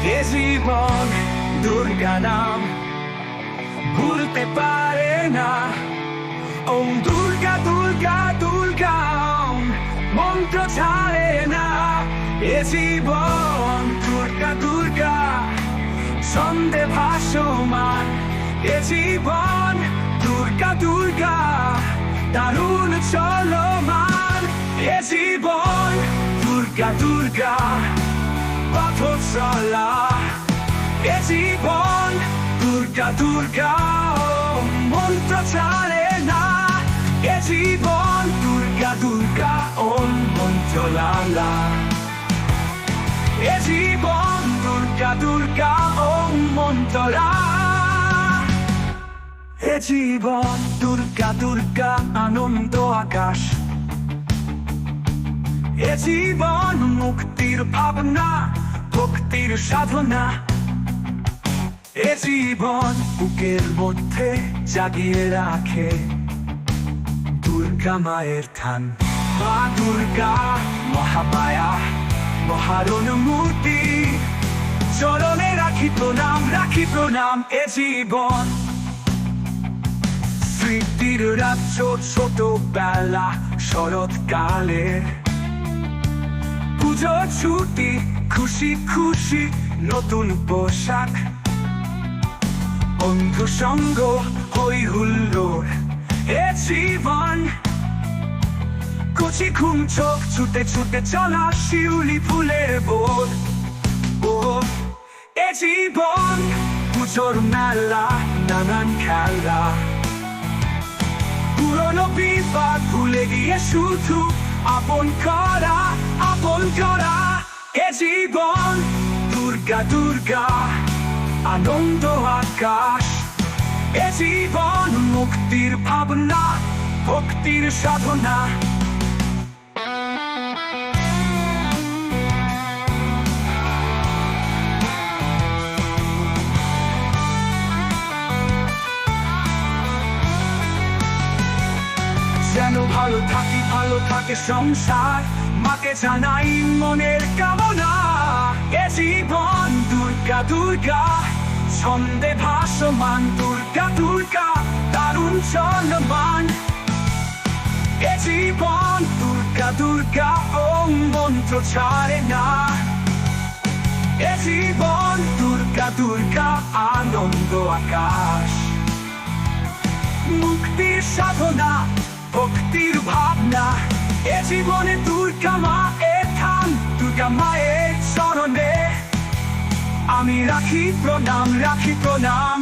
এ জীবন দুর্গা নাম ভুলতে পারে না। ওম দুর্গা দুর্গা দুর্গা মন্ত্র ছাড়ে না। এ জীবন দুর্গা দুর্গা ছন্দে ভাসমান। এ জীবন দুর্গা দুর্গা দারুণ চলমান। এ জীবন দুর্গা দুর্গা পথ চলা। এ জীবন দুর্গা দুর্গা মন্ত্র ছাড়ে না। এ জীবন দুর্গা দুর্গা ওম মন্ত্র লালা। এ জীবন দুর্গা দুর্গা ওম মন্ত্র লা। এ জীবন দুর্গা দুর্গা আনন্দ আকাশ। এ জীবন মুক্তির ভাবনা ভক্তির সাধনা। এ জীবন বুকের মধ্যে জাগিয়ে রাখে দুর্গা মায়ের থান। মা দুর্গা মহামায়া মহারণ মূর্তি চরণে রাখি প্রণাম রাখি প্রণাম। এ জীবন স্মৃতির রাজ্য ছোটবেলা শরৎকালে পুজোর ছুটি খুশি খুশি নতুন পোশাক বন্ধু সঙ্গ হই হুল্লোড়। এ জীবন কচি ঘুম চোখ ছুটে ছুটে চলা শিউলি ফুলের বোধ। ও এ জীবন পুজোর মেলা নানান খেলা পুরনো বিবাদ ভুলে গিয়ে শুধু আপন করা আপন করা। এ জীবন দুর্গা দুর্গা আনন্দ আকাশ। এ জীবন মুক্তির ভাবনা ভক্তির সাধনা। যেন ভালো থাকে সংসার মাকে জানাই মনের কামনা। এ জীবন দুর্গা দুর্গা ছন্দে ভাসমান। দুর্গা দুর্গা দারুণ চলমান। এ জীবন দুর্গা দুর্গা ওম মন্ত্র ছাড়ে না। এ জীবন দুর্গা দুর্গা আনন্দ আকাশ মুক্তির সাধনা ভক্তির ভাবনা। এ জীবনে দুর্গা মায়ের থান দুর্গা মায়ের চরণে আমি রাখি প্রণাম রাখি প্রণাম।